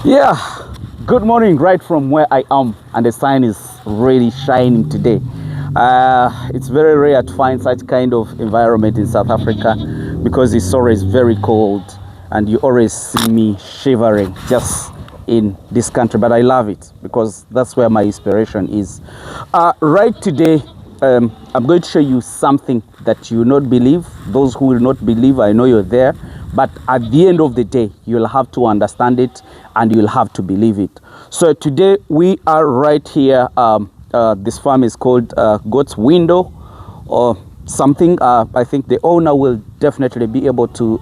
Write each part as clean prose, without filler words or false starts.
Yeah, good morning right from where I am, and the sun is really shining today. It's very rare to find such kind of environment in South Africa because it's always very cold and you always see me shivering just in this country, but I love it because that's where my inspiration is. Right today, I'm going to show you something that you will not believe. Those who will not believe, I know you're there, but at the end of the day, you'll have to understand it and you'll have to believe it. So today we are right here. This farm is called God's Window or something. I think the owner will definitely be able to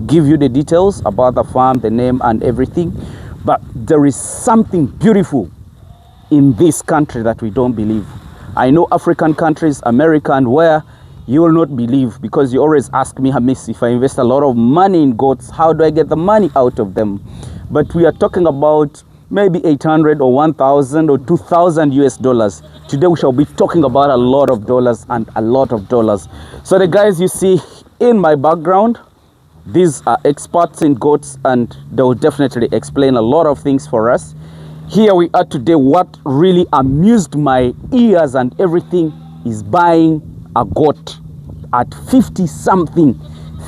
give you the details about the farm, the name and everything. But there is something beautiful in this country that we don't believe. I know African countries, American, where you will not believe, because you always ask me, hamiisi, if I invest a lot of money in goats, how do I get the money out of them? But we are talking about maybe 800 or 1,000 or 2,000 US dollars. Today we shall be talking about a lot of dollars and a lot of dollars. So the guys you see in my background, these are experts in goats and they will definitely explain a lot of things for us. Here we are today. What really amused my ears and everything is buying a goat at 50 something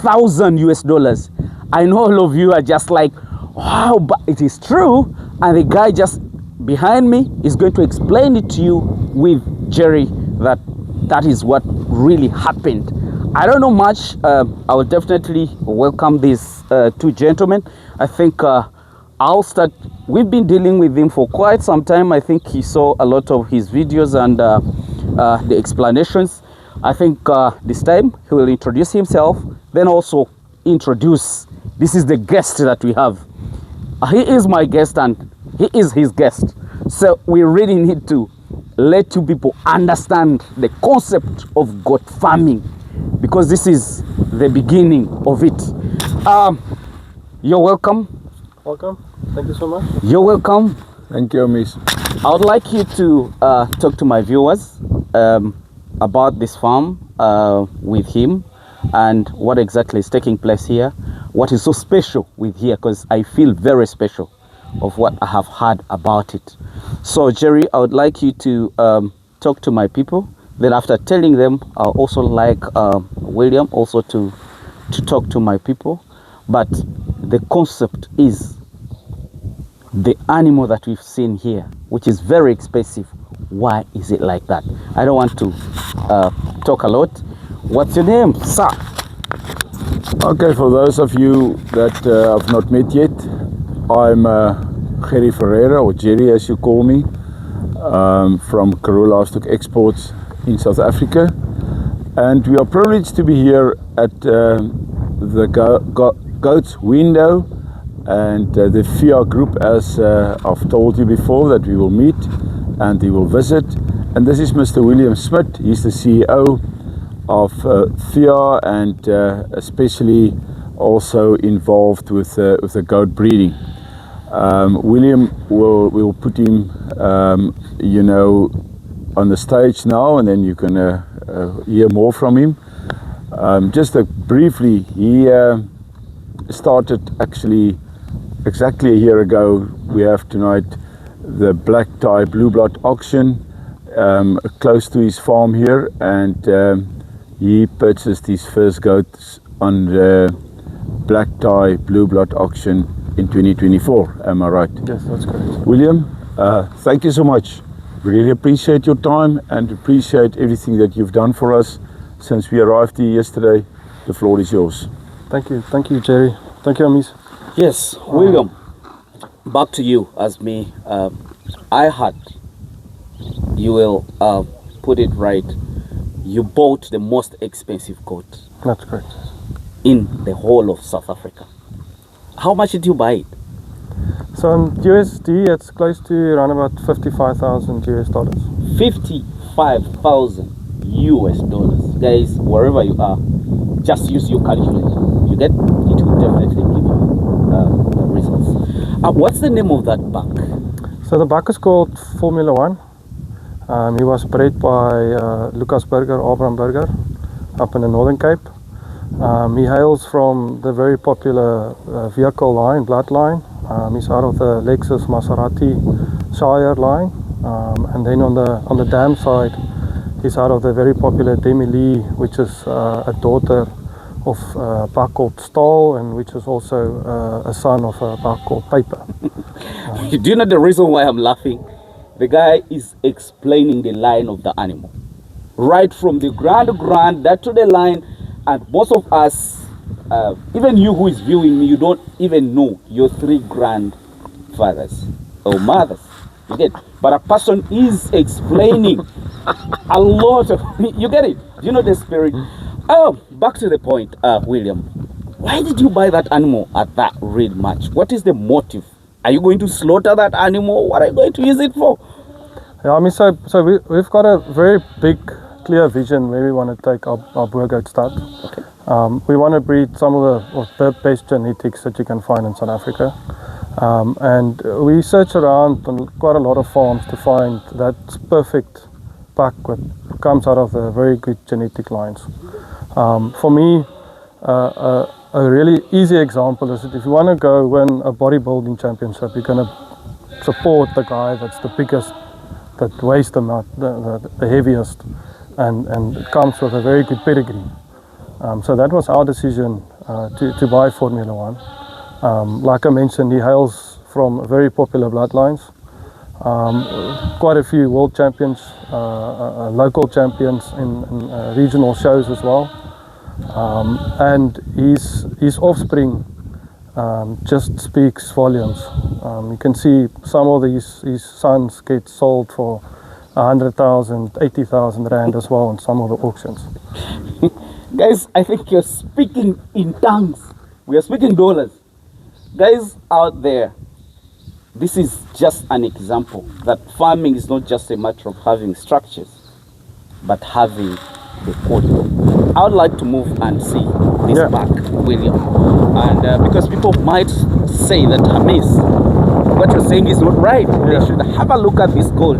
thousand US dollars. I know all of you are just like, wow, but it is true. And the guy just behind me is going to explain it to you with Jerry that is what really happened. I don't know much. I will definitely welcome these two gentlemen. I think I'll start. We've been dealing with him for quite some time. I think he saw a lot of his videos and the explanations. I think this time he will introduce himself, then also introduce, this is the guest that we have. He is my guest and he is his guest. So we really need to let you people understand the concept of goat farming, because this is the beginning of it. You're welcome. Welcome. Thank you so much. You're welcome. Thank you, Miss. I would like you to talk to my viewers about this farm with him and what exactly is taking place here. What is so special with here, because I feel very special of what I have heard about it. So Jerry, I would like you to talk to my people. Then after telling them, I also like William also to talk to my people. But the concept is the animal that we've seen here, which is very expensive. Why is it like that? I don't want to talk a lot. What's your name, sir? Okay, for those of you that I've not met yet, I'm Gerry Ferreira, or Jerry as you call me, from Karoo Livestock Exports in South Africa. And we are privileged to be here at the Goat's Window and the FIA group, as I've told you before, that we will meet and we will visit. And this is Mr. William Smith. He's the CEO of FIA and especially also involved with the goat breeding. William will put him you know, on the stage now, and then you can hear more from him. Just briefly, he started actually exactly a year ago. We have tonight the black tie blue blood auction close to his farm here, and he purchased his first goats on the black tie blue blood auction in 2024. Am I right? Yes, that's correct. William, thank you so much. Really appreciate your time and appreciate everything that you've done for us since we arrived here yesterday. The floor is yours. Thank you, Jerry. Thank you, Hamiisi. Yes, William, back to you as me. I heard you will put it right. You bought the most expensive goat That's correct. in the whole of South Africa. How much did you buy it? So in USD, it's close to around about 55,000 US dollars. 55,000 US dollars. Guys, wherever you are, just use your calculator. You get, it will definitely give you the results. What's the name of that buck? So the buck is called Formula One. He was bred by Lucas Burger, Abraham Burger, up in the Northern Cape. He hails from the very popular vehicle line, bloodline, He's out of the Lexus Maserati Shire line, and then on the dam side, he's out of the very popular Demi Lee, which is a daughter of a buck called Stahl, and which is also a son of a buck called Paper. Do you know the reason why I'm laughing? The guy is explaining the line of the animal, right from the grand that to the line, and most of us, even you who is viewing me, you don't even know your 3 grandfathers or mothers. You get it? But a person is explaining a lot of, you get it? You know the spirit. Oh, back to the point, William. Why did you buy that animal at that real much? What is the motive? Are you going to slaughter that animal? What are you going to use it for? Yeah, I mean, so we've got a very big, clear vision where we want to take our boer goat stud. Okay. We want to breed some of the best genetics that you can find in South Africa. And we search around on quite a lot of farms to find that perfect buck that comes out of the very good genetic lines. For me, a really easy example is that if you want to go win a bodybuilding championship, you're going to support the guy that's the biggest, that weighs the heaviest, and it comes with a very good pedigree. So that was our decision to buy Formula One. Like I mentioned, he hails from very popular bloodlines. Quite a few world champions, local champions in regional shows as well. And his offspring just speaks volumes. You can see some of his sons get sold for 100,000, 80,000 rand as well in some of the auctions. Guys, I think you're speaking in tongues. We are speaking dollars. Guys out there, this is just an example that farming is not just a matter of having structures, but having the code. I would like to move and see this back, William. And because people might say that hamiisi, what you're saying is not right. Yeah. They should have a look at this gold.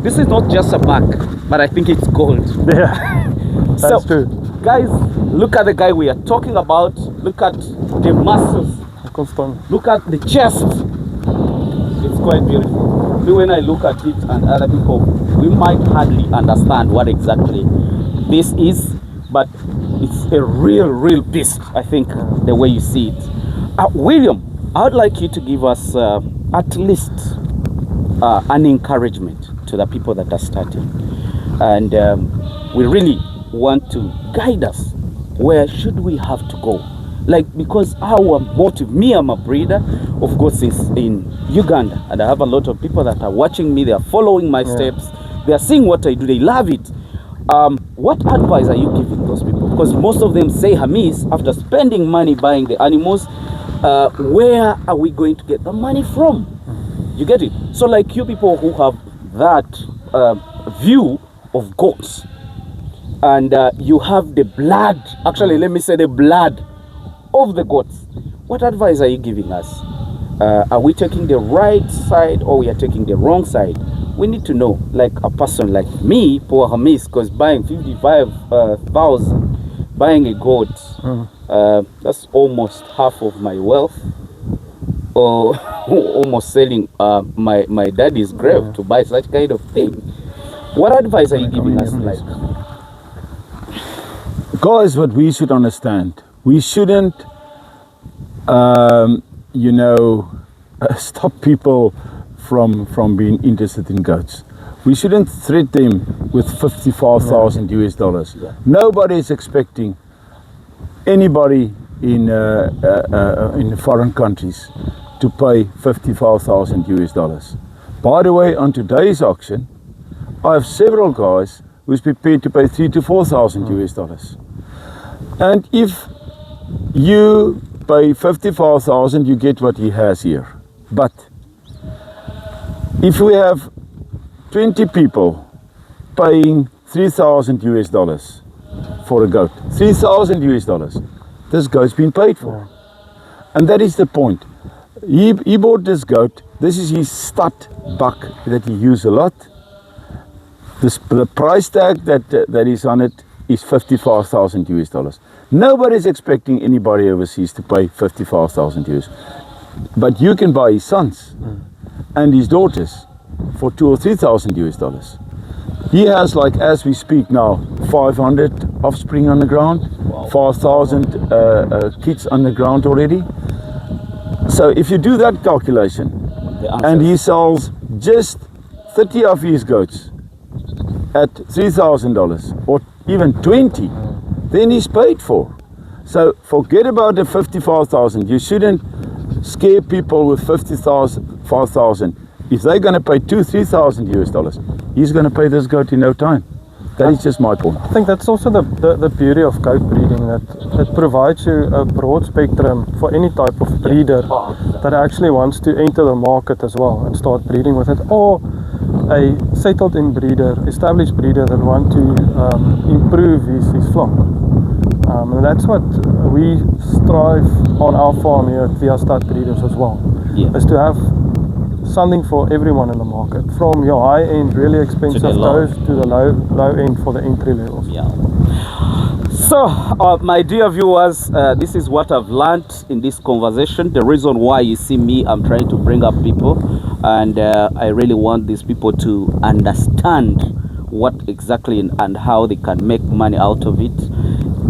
This is not just a back, but I think it's gold. Yeah, that's true. Guys, look at the guy we are talking about. Look at the muscles. Look at the chest. It's quite beautiful. See, when I look at it and other people, we might hardly understand what exactly this is, but it's a real beast, I think, the way you see it. William, I would like you to give us at least an encouragement to the people that are starting. And we really want to guide us. Where should we have to go? Like, because our motive, me, I'm a breeder, of course, is in Uganda, and I have a lot of people that are watching me, they are following my steps, they are seeing what I do, they love it. What advice are you giving those people? Because most of them say, hamiisi, after spending money buying the animals, where are we going to get the money from? You get it? So like you people who have that view of goats, and you have the blood, actually let me say the blood of the goats, what advice are you giving us? Are we taking the right side or we are taking the wrong side? We need to know, like a person like me, poor hamiisi, because buying 55,000, buying a goat, that's almost half of my wealth, or almost selling my daddy's grave to buy such kind of thing. What advice are you giving us? Like, guys, what we should understand, we shouldn't, stop people from being interested in goats. We shouldn't threat them with 55,000 US dollars. Nobody is expecting anybody in foreign countries to pay 55,000 US dollars. By the way, on today's auction, I have several guys who's prepared to pay 3,000 to 4,000 US dollars. And if you pay 55,000, you get what he has here. But if we have 20 people paying 3,000 US dollars for a goat, 3,000 US dollars, this goat's been paid for. And that is the point. He bought this goat. This is his stud buck that he used a lot. The price tag that is on it is 55,000 US dollars. Nobody is expecting anybody overseas to pay 55,000 US. But you can buy his sons and his daughters for $2,000 or $3,000. He has, like as we speak now, 500 offspring on the ground, 5,000 kids on the ground already. So if you do that calculation, and he sells just 30 of his goats at $3,000 or even 20, then he's paid for. So forget about the 55,000. You shouldn't scare people with 55,000. If they're going to pay $2,000-3,000, he's going to pay this goat in no time. That is just my point. I think that's also the beauty of goat breeding, that it provides you a broad spectrum for any type of breeder that actually wants to enter the market as well and start breeding with it, or a settled in breeder, established breeder that want to improve his flock. And that's what we strive on our farm here at Viastad Breeders as well, is to have something for everyone in the market, from your high-end, really expensive cows to the low-end for the entry levels. Yeah. So, my dear viewers, this is what I've learned in this conversation. The reason why you see me, I'm trying to bring up people, and I really want these people to understand what exactly and how they can make money out of it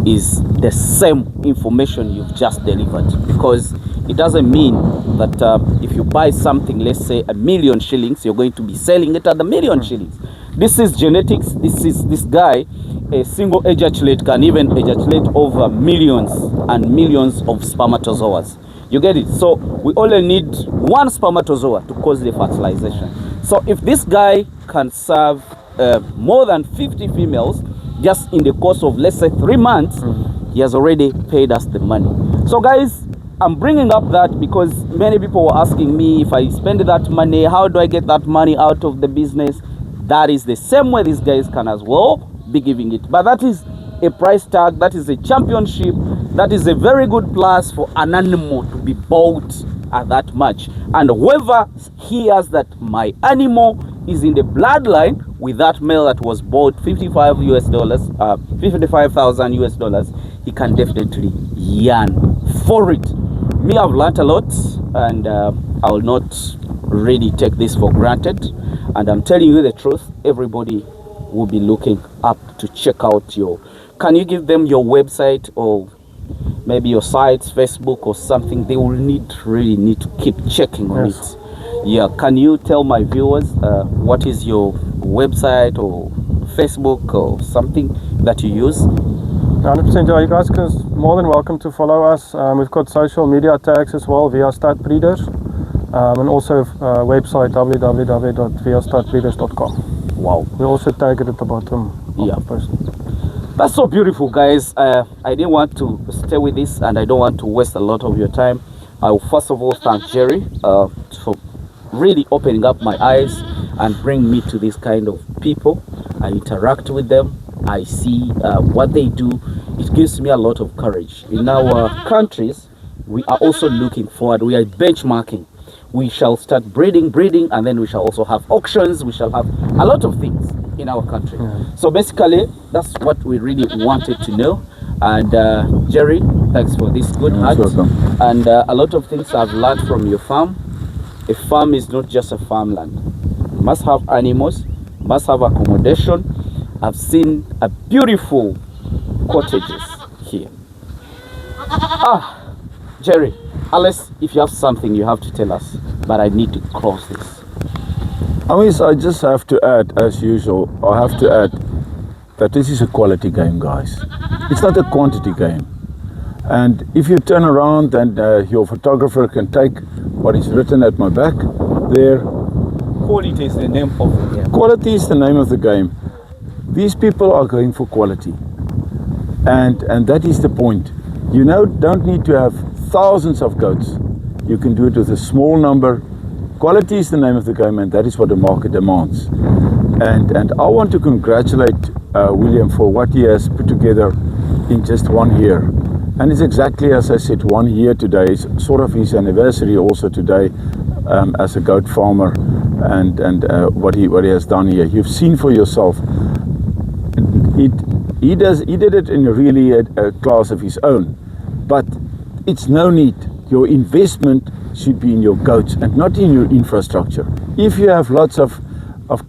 is the same information you've just delivered, because it doesn't mean that if you buy something, let's say $1,000,000 shillings, you're going to be selling it at $1,000,000 shillings. This is genetics. This guy, a single ejaculate can even ejaculate over millions and millions of spermatozoas. You get it? So we only need one spermatozoa to cause the fertilization. So if this guy can serve more than 50 females just in the course of, let's say, 3 months, he has already paid us the money. So guys, I'm bringing up that because many people were asking me, if I spend that money, how do I get that money out of the business? That is the same way these guys can as well be giving it. But that is a price tag, that is a championship, that is a very good plus for an animal to be bought at that much. And whoever hears that my animal is in the bloodline with that male that was bought $55,000, he can definitely yearn for it. Me, I've learned a lot, and I will not really take this for granted. And I'm telling you the truth, everybody will be looking up to check out your... Can you give them your website or maybe your sites, Facebook or something? They will really need to keep checking on it. Yeah, can you tell my viewers what is your website or Facebook or something that you use? 100%, yeah, you guys are more than welcome to follow us. We've got social media tags as well, Viastad Breeders, and also website www.viastadbreeders.com. Wow. We also tag it at the bottom of the post. That's so beautiful, guys. I didn't want to stay with this, and I don't want to waste a lot of your time. I will first of all thank Jerry for really opening up my eyes and bring me to this kind of people. I interact with them, I see what they do. It gives me a lot of courage. In our countries, we are also looking forward. We are benchmarking. We shall start breeding, and then we shall also have auctions. We shall have a lot of things in our country. So basically, that's what we really wanted to know. And Jerry, thanks for this good heart. And a lot of things I've learned from your farm. A farm is not just a farmland. You must have animals, must have accommodation. I've seen a beautiful cottages here. Jerry, unless if you have something you have to tell us, but I need to close this. I just have to add, as usual, I have to add that this is a quality game, guys. It's not a quantity game. And if you turn around and your photographer can take what is written at my back there. Quality is the name of the game. Quality is the name of the game. These people are going for quality. And that is the point. You don't need to have thousands of goats. You can do it with a small number. Quality is the name of the game, and that is what the market demands. And I want to congratulate William for what he has put together in just 1 year. And it's exactly as I said, 1 year today. It's sort of his anniversary also today as a goat farmer, and what he has done here. You've seen for yourself. He did it in really a class of his own, but it's no need. your investment should be in your goats and not in your infrastructure. If you have lots of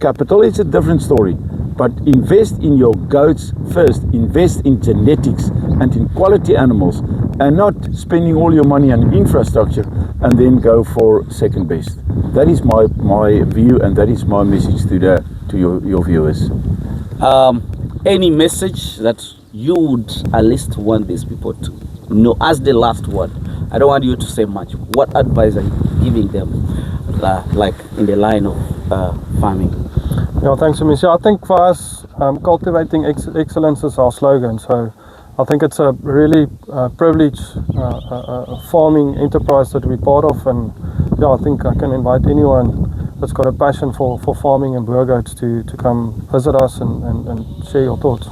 capital, it's a different story. But invest in your goats first, invest in genetics and in quality animals, and not spending all your money on infrastructure and then go for second best. That is my view, and that is my message to your viewers. Any message that you would at least want these people to know as the last word? I don't want you to say much. What advice are you giving them, like in the line of farming? Yeah, thanks, hamiisi. I think for us, cultivating excellence is our slogan. So I think it's a really privileged farming enterprise that we're part of, and yeah, I think I can invite anyone that's got a passion for farming and boer goats to come visit us and share your thoughts.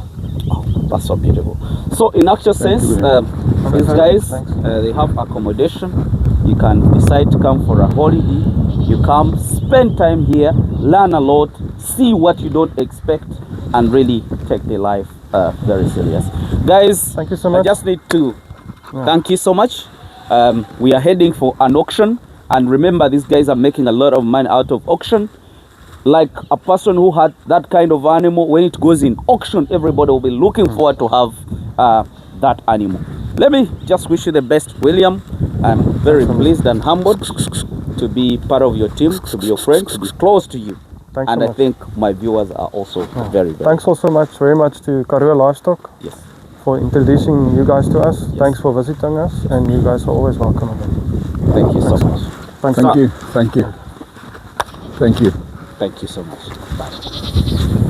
Oh, that's so beautiful. So in actual sense, these guys, they have accommodation. You can decide to come for a holiday. You come, spend time here, learn a lot, see what you don't expect, and really take the life very serious. Guys, thank you so much. I just need to thank you so much. We are heading for an auction, and remember, these guys are making a lot of money out of auction. Like a person who had that kind of animal, when it goes in auction, everybody will be looking forward to have that animal. Let me just wish you the best, William. I'm very pleased and humbled to be part of your team, to be your friend, to be close to you. Thanks and so I much. think my viewers are also very Thanks also very much to Karoo Livestock for introducing you guys to us. Thanks for visiting us, and you guys are always welcome again. Thank you so much. Thanks. Thank you. Thank you. Thank you. Thank you so much. Bye.